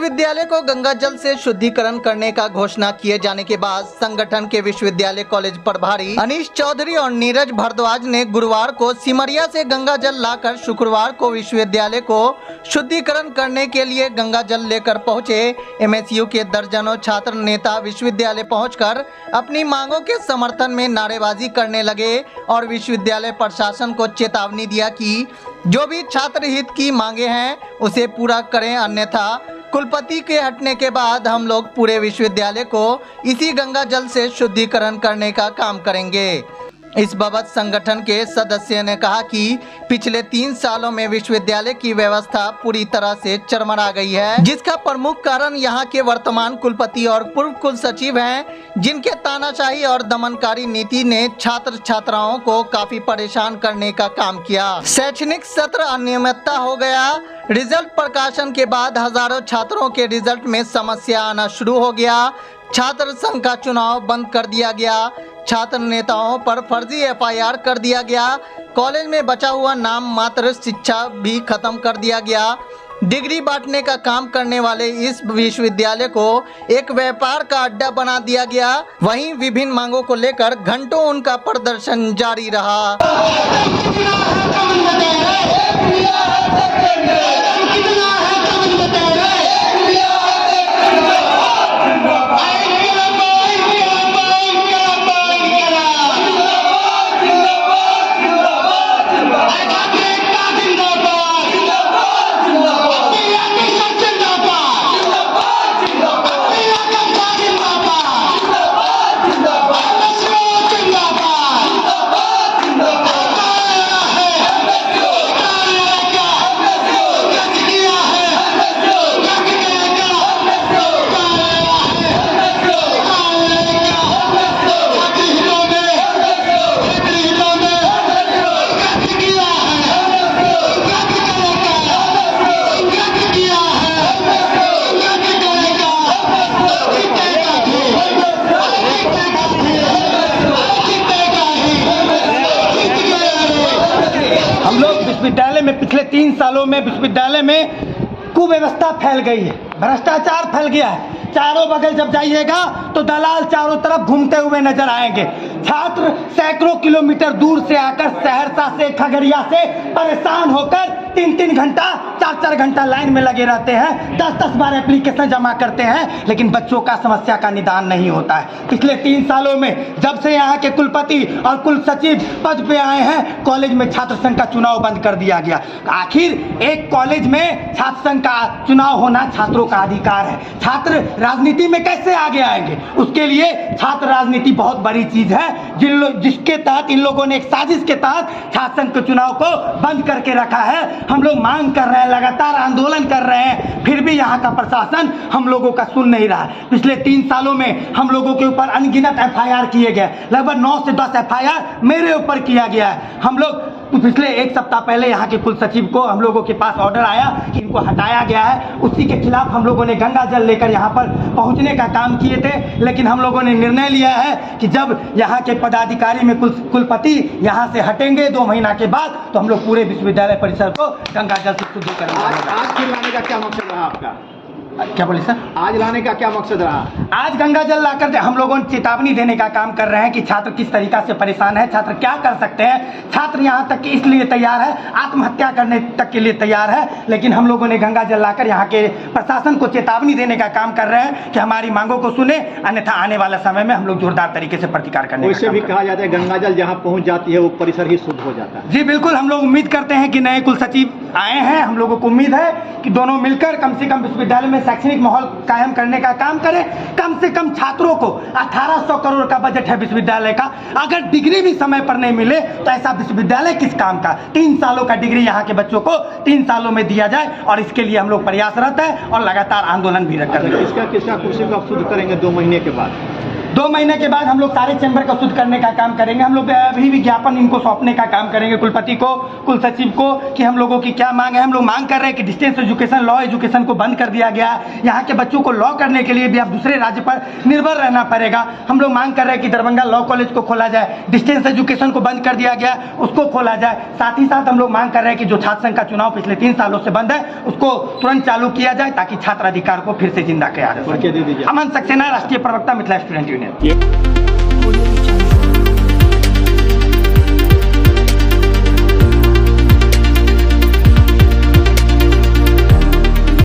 विश्वविद्यालय को गंगा जल से शुद्धिकरण करने का घोषणा किए जाने के बाद संगठन के विश्वविद्यालय कॉलेज प्रभारी अनीश चौधरी और नीरज भारद्वाज ने गुरुवार को सिमरिया से गंगा जल लाकर शुक्रवार को विश्वविद्यालय को शुद्धिकरण करने के लिए गंगा जल लेकर पहुंचे। एमएसयू के दर्जनों छात्र नेता विश्वविद्यालय पहुंचकर अपनी मांगों के समर्थन में नारेबाजी करने लगे और विश्वविद्यालय प्रशासन को चेतावनी दिया कि जो भी छात्र हित की मांगे हैं उसे पूरा करें, अन्यथा कुलपति के हटने के बाद हम लोग पूरे विश्वविद्यालय को इसी गंगा जल से शुद्धिकरण करने का काम करेंगे। इस बाबत संगठन के सदस्य ने कहा कि पिछले 3 सालों में विश्वविद्यालय की व्यवस्था पूरी तरह से चरमरा गई है, जिसका प्रमुख कारण यहाँ के वर्तमान कुलपति और पूर्व कुल सचिव हैं, जिनके तानाशाही और दमनकारी नीति ने छात्र छात्राओं को काफी परेशान करने का काम किया। शैक्षणिक सत्र अनियमितता हो गया। रिजल्ट प्रकाशन के बाद हजारों छात्रों के रिजल्ट में समस्या आना शुरू हो गया। छात्र संघ का चुनाव बंद कर दिया गया। छात्र नेताओं पर फर्जी एफआईआर कर दिया गया। कॉलेज में बचा हुआ नाम मात्र शिक्षा भी खत्म कर दिया गया। डिग्री बांटने का काम करने वाले इस विश्वविद्यालय को एक व्यापार का अड्डा बना दिया गया। वहीं विभिन्न मांगों को लेकर घंटों उनका प्रदर्शन जारी रहा। विश्वविद्यालय में पिछले 3 सालों में विश्वविद्यालय में कुव्यवस्था फैल गई है, भ्रष्टाचार फैल गया है। चारों बगल जब जाइएगा तो दलाल चारों तरफ घूमते हुए नजर आएंगे। छात्र सैकड़ों किलोमीटर दूर से आकर सहरसा से, खगड़िया से परेशान होकर 3-3 घंटा 4-4 घंटा लाइन में लगे रहते हैं, 10-10 बार एप्लीकेशन जमा करते हैं, लेकिन बच्चों का समस्या का निदान नहीं होता है। पिछले 3 सालों में जब से यहाँ के कुलपति और कुल सचिव पद पे आए हैं, कॉलेज में छात्र संघ का चुनाव बंद कर दिया गया। आखिर एक कॉलेज में छात्र संघ का चुनाव होना छात्रों का अधिकार है। छात्र राजनीति में कैसे आगे आएंगे? उसके लिए छात्र राजनीति बहुत बड़ी चीज है, जिसके तहत इन लोगों ने एक साजिश के तहत छात्र संघ के चुनाव को बंद करके रखा है। हम लोग मांग कर रहे हैं, लगातार आंदोलन कर रहे हैं, फिर भी यहाँ का प्रशासन हम लोगों का सुन नहीं रहा। पिछले 3 सालों में हम लोगों के ऊपर अनगिनत एफआईआर किए गए, लगभग 9 से 10 एफआईआर मेरे ऊपर किया गया है। हम लोग पिछले 1 सप्ताह पहले यहाँ के कुल सचिव को हम लोगों के पास ऑर्डर आया कि इनको हटाया गया है। उसी के खिलाफ हम लोगों ने गंगा जल लेकर यहाँ पर पहुँचने का काम किए थे, लेकिन हम लोगों ने निर्णय लिया है कि जब यहाँ के पदाधिकारी में कुलपति यहाँ से हटेंगे 2 महीना के बाद, तो हम लोग पूरे विश्वविद्यालय परिसर को गंगा जल से शुद्ध करेंगे। आज फिर लाने का क्या मकसद रहा आपका? क्या बोले सर? आज लाने का क्या मकसद रहा? आज गंगा जल लाकर हम लोगों ने चेतावनी देने का काम कर रहे हैं कि छात्र किस तरीका से परेशान है, छात्र क्या कर सकते हैं। छात्र यहाँ तक कि इसलिए तैयार है, आत्महत्या करने तक के लिए तैयार है, लेकिन हम लोगों ने गंगा जल लाकर यहाँ के प्रशासन को चेतावनी देने का काम कर रहे हैं कि हमारी मांगों को सुने, अन्यथा आने वाला समय में हम लोग जोरदार तरीके से प्रतिकार करने। वैसे भी कहा जाता है गंगा जल जहाँ पहुँच जाती है वो परिसर ही शुद्ध हो जाता है। जी बिल्कुल, हम लोग उम्मीद करते हैं कि नए कुल सचिव आए हैं, हम लोगों को उम्मीद है कि दोनों मिलकर कम से कम विश्वविद्यालय में शैक्षणिक माहौल कायम करने का काम करें। कम से कम छात्रों को 1800 करोड़ का बजट है विश्वविद्यालय का, अगर डिग्री भी समय पर नहीं मिले तो ऐसा विश्वविद्यालय किस काम का? 3 सालों का डिग्री यहाँ के बच्चों को 3 सालों में दिया जाए, और इसके लिए हम लोग प्रयासरत हैं और लगातार आंदोलन भी कर रहे हैं। किसका कुर्सी को आप शुद्ध करेंगे 2 महीने के बाद? 2 महीने के बाद हम लोग सारे चैम्बर को शुद्ध करने का काम करेंगे। हम लोग अभी विज्ञापन इनको सौंपने का काम करेंगे, कुलपति को, कुल सचिव को, कि हम लोगों की क्या मांग है। हम लोग मांग कर रहे हैं कि डिस्टेंस एजुकेशन, लॉ एजुकेशन को बंद कर दिया गया। यहाँ के बच्चों को लॉ करने के लिए भी अब दूसरे राज्य पर निर्भर रहना पड़ेगा। हम लोग मांग कर रहे हैं कि दरभंगा लॉ कॉलेज को खोला जाए, डिस्टेंस एजुकेशन को बंद कर दिया गया उसको खोला जाए। साथ ही साथ हम लोग मांग कर रहे हैं कि जो छात्र संघ का चुनाव पिछले 3 सालों से बंद है उसको तुरंत चालू किया जाए ताकि छात्र अधिकार को फिर से जिंदा किया जा परिचय दे सके। दीजिए। अमन सक्सेना, राष्ट्रीय प्रवक्ता, मिथिला स्टूडेंट यूनियन। ये